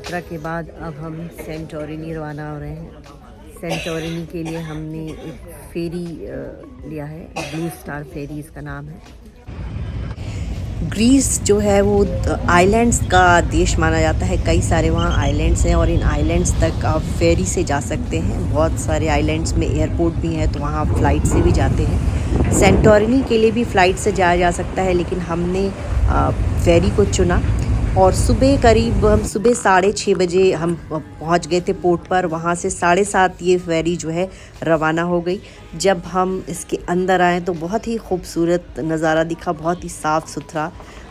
यात्रा के बाद अब हम सेंटोरिनी रवाना हो रहे हैं। सेंटोरिनी के लिए हमने एक फेरी लिया है, ब्लू स्टार फेरी इसका नाम है। ग्रीस जो है वो आइलैंड्स का देश माना जाता है। कई सारे वहाँ आइलैंड्स हैं और इन आइलैंड्स तक आप फेरी से जा सकते हैं। बहुत सारे आइलैंड्स में एयरपोर्ट भी हैं, तो वहाँ आप फ़्लाइट से भी जाते हैं। सेंटोरिनी के लिए भी फ़्लाइट से जाया जा सकता है, लेकिन हमने फेरी को चुना और हम सुबह 6:30 बजे हम पहुंच गए थे पोर्ट पर। वहां से 7:30 ये फेरी जो है रवाना हो गई। जब हम इसके अंदर आए तो बहुत ही खूबसूरत नज़ारा दिखा, बहुत ही साफ़ सुथरा,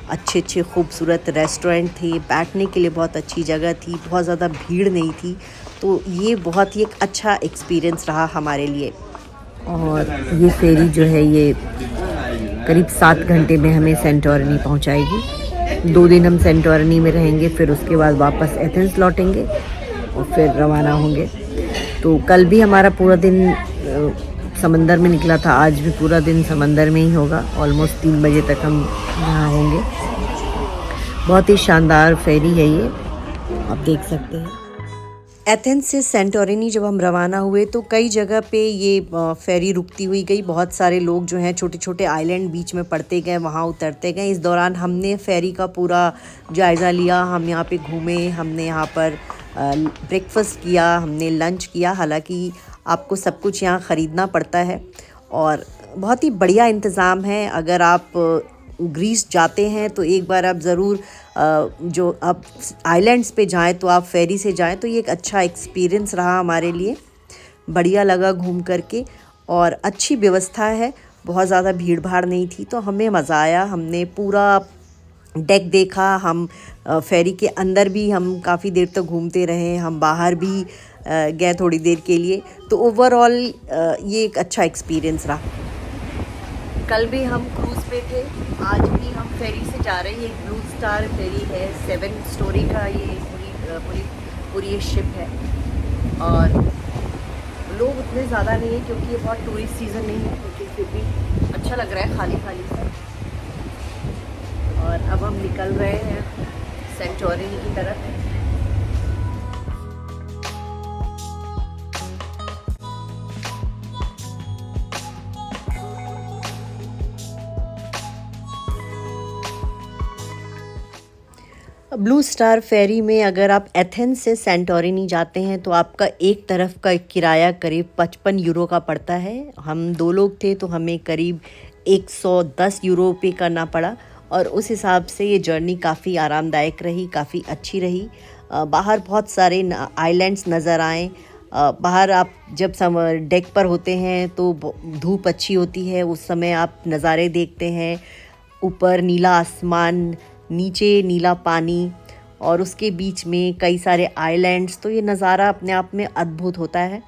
अच्छे खूबसूरत रेस्टोरेंट थे, बैठने के लिए बहुत अच्छी जगह थी, बहुत ज़्यादा भीड़ नहीं थी। तो ये बहुत ही एक अच्छा एक्सपीरियंस रहा हमारे लिए। और ये फेरी जो है ये करीब 7 घंटे में हमें सेंटोरिनी पहुंचाएगी। 2 दिन हम सेंटोरिनी में रहेंगे, फिर उसके बाद वापस एथेंस लौटेंगे और फिर रवाना होंगे। तो कल भी हमारा पूरा दिन समंदर में निकला था, आज भी पूरा दिन समंदर में ही होगा। ऑलमोस्ट 3 बजे तक हम यहाँ होंगे। बहुत ही शानदार फेरी है ये, आप देख सकते हैं। एथेंस से सेंटोरिनी जब हम रवाना हुए तो कई जगह पे ये फेरी रुकती हुई गई। बहुत सारे लोग जो हैं छोटे छोटे आइलैंड बीच में पड़ते गए, वहाँ उतरते गए। इस दौरान हमने फेरी का पूरा जायज़ा लिया। हम यहाँ पे घूमे, हमने यहाँ पर ब्रेकफास्ट किया, हमने लंच किया। हालांकि आपको सब कुछ यहाँ ख़रीदना पड़ता है और बहुत ही बढ़िया इंतज़ाम है। अगर आप ग्रीस जाते हैं तो एक बार आप ज़रूर जो आप आइलैंड्स पे जाएं तो आप फेरी से जाएं, तो ये एक अच्छा एक्सपीरियंस रहा हमारे लिए। बढ़िया लगा घूम करके और अच्छी व्यवस्था है, बहुत ज़्यादा भीड़ भाड़ नहीं थी, तो हमें मज़ा आया। हमने पूरा डेक देखा, हम फेरी के अंदर भी हम काफ़ी देर तक घूमते रहे, हम बाहर भी गए थोड़ी देर के लिए। तो ओवरऑल ये एक अच्छा एक्सपीरियंस रहा। कल भी हम क्रूज़ पे थे, आज भी हम फेरी से जा रहे हैं। ये ब्लू स्टार फेरी है, 7 स्टोरी का ये पूरी ये शिप है। और लोग उतने ज़्यादा नहीं है क्योंकि ये बहुत टूरिस्ट सीज़न नहीं है, लेकिन फिर भी अच्छा लग रहा है खाली सा। और अब हम निकल रहे हैं सेंटोरिनी की तरफ। ब्लू स्टार फेरी में अगर आप एथेंस से सेंटोरिनी जाते हैं तो आपका एक तरफ का किराया करीब 55 यूरो का पड़ता है। हम 2 लोग थे तो हमें करीब 110 यूरो पे करना पड़ा और उस हिसाब से ये जर्नी काफ़ी आरामदायक रही, काफ़ी अच्छी रही। बाहर बहुत सारे आइलैंड्स नज़र आए। बाहर आप जब डेक पर होते हैं तो धूप अच्छी होती है, उस समय आप नज़ारे देखते हैं। ऊपर नीला आसमान, नीचे नीला पानी और उसके बीच में कई सारे आइलैंड्स, तो ये नज़ारा अपने आप में अद्भुत होता है।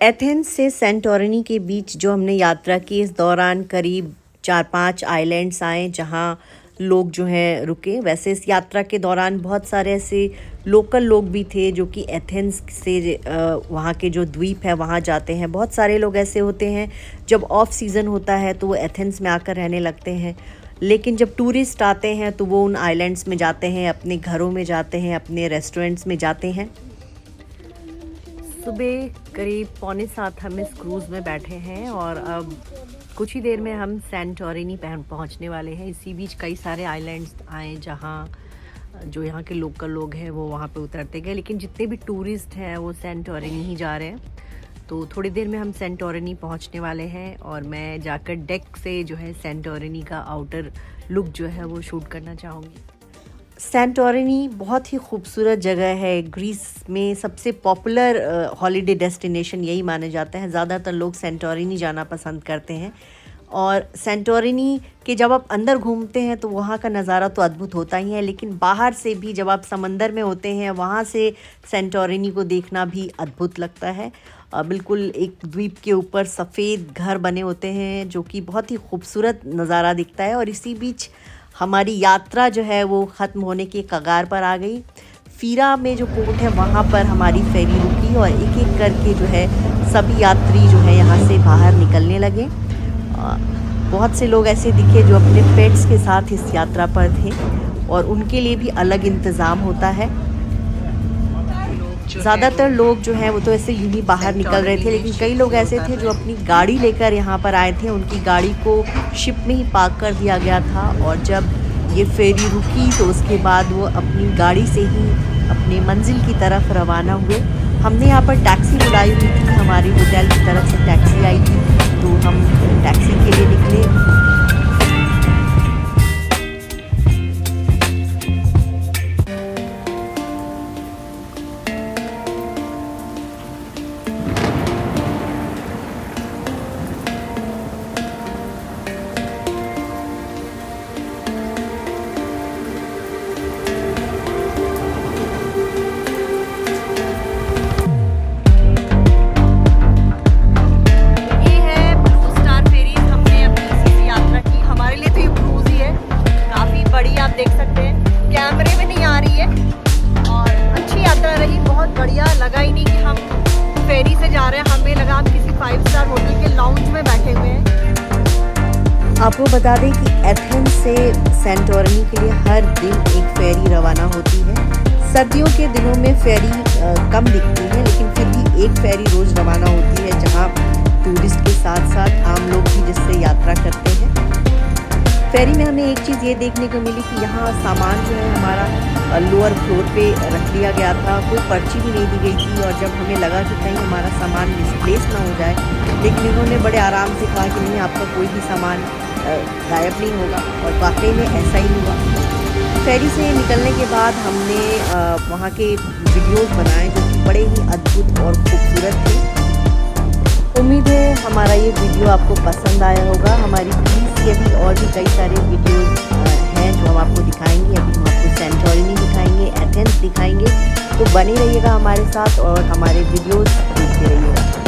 एथेंस से सेंटोरिनी के बीच जो हमने यात्रा की, इस दौरान करीब 4-5 आइलैंड्स आए जहाँ लोग जो हैं रुके। वैसे इस यात्रा के दौरान बहुत सारे ऐसे लोकल लोग भी थे जो कि एथेंस से वहाँ के जो द्वीप है वहाँ जाते हैं। बहुत सारे लोग ऐसे होते हैं जब ऑफ सीज़न होता है तो वो एथेंस में आकर रहने लगते हैं, लेकिन जब टूरिस्ट आते हैं तो वो उन आइलैंड्स में जाते हैं, अपने घरों में जाते हैं, अपने रेस्टोरेंट्स में जाते हैं। सुबह करीब 6:45 हम इस क्रूज़ में बैठे हैं और अब कुछ ही देर में हम सेंटोरिनी पहुंचने वाले हैं। इसी बीच कई सारे आइलैंड्स आए जहां जो यहाँ के लोकल लोग हैं वो वहाँ पे उतरते गए, लेकिन जितने भी टूरिस्ट हैं वो सेंटोरिनी ही जा रहे हैं। तो थोड़ी देर में हम सेंटोरिनी पहुंचने वाले हैं और मैं जाकर डेक से जो है सेंटोरिनी का आउटर लुक जो है वो शूट करना चाहूँगी। सेंटोरिनी बहुत ही खूबसूरत जगह है। ग्रीस में सबसे पॉपुलर हॉलीडे डेस्टिनेशन यही माना जाता है। ज़्यादातर लोग सेंटोरिनी जाना पसंद करते हैं और सेंटोरिनी के जब आप अंदर घूमते हैं तो वहाँ का नज़ारा तो अद्भुत होता ही है, लेकिन बाहर से भी जब आप समंदर में होते हैं वहाँ से सेंटोरिनी को देखना भी अद्भुत लगता है। बिल्कुल एक द्वीप के ऊपर सफ़ेद घर बने होते हैं जो कि बहुत ही खूबसूरत नज़ारा दिखता है। और इसी बीच हमारी यात्रा जो है वो ख़त्म होने के कगार पर आ गई। फीरा में जो पोर्ट है वहाँ पर हमारी फेरी रुकी और एक एक करके जो है सभी यात्री जो है यहाँ से बाहर निकलने लगे। बहुत से लोग ऐसे दिखे जो अपने पेट्स के साथ इस यात्रा पर थे और उनके लिए भी अलग इंतज़ाम होता है। ज़्यादातर लोग जो हैं वो तो ऐसे यूं ही बाहर निकल रहे थे, लेकिन कई लोग ऐसे थे जो अपनी गाड़ी लेकर यहाँ पर आए थे। उनकी गाड़ी को शिप में ही पार्क कर दिया गया था और जब ये फेरी रुकी तो उसके बाद वो अपनी गाड़ी से ही अपनी मंजिल की तरफ रवाना हुए। हमने यहाँ पर टैक्सी बुलाई हुई थी, हमारी होटल की तरफ से टैक्सी आई थी, तो हम टैक्सी के लिए निकले। देख सकते हैं कैमरे में नहीं आ रही है और अच्छी यात्रा रही, बहुत बढ़िया। लगा ही नहीं कि हम फेरी से जा रहे हैं, हमें लगा हम किसी 5 स्टार होटल के लाउंज में बैठे हुए हैं। आपको बता दें कि एथेंस से सेंटोरिनी के लिए हर दिन एक फेरी रवाना होती है। सर्दियों के दिनों में फेरी कम दिखती है, लेकिन फिर भी एक फेरी रोज़ रवाना होती है जहाँ टूरिस्ट के साथ साथ आम लोग भी जिससे यात्रा करते हैं। फेरी में हमें एक चीज़ ये देखने को मिली कि यहाँ सामान जो है हमारा लोअर फ्लोर पे रख दिया गया था, कोई पर्ची भी नहीं दी गई थी। और जब हमें लगा कि कहीं हमारा सामान मिसप्लेस ना हो जाए, लेकिन इन्होंने बड़े आराम से कहा कि नहीं, आपका कोई भी सामान गायब नहीं होगा, और वाकई में ऐसा ही हुआ। फेरी से निकलने के बाद हमने वहाँ के वीडियोज़ बनाए जो कि बड़े ही अद्भुत और खूबसूरत थे। उम्मीद है हमारा ये वीडियो आपको पसंद आया होगा। हमारी ग्रीस के भी और भी कई सारे वीडियोस हैं जो हम आपको दिखाएंगे। अभी हम आपको सेंटोरिनी दिखाएंगे, एथेंस दिखाएंगे, तो बने रहिएगा हमारे साथ और हमारे वीडियोस देखते रहिएगा।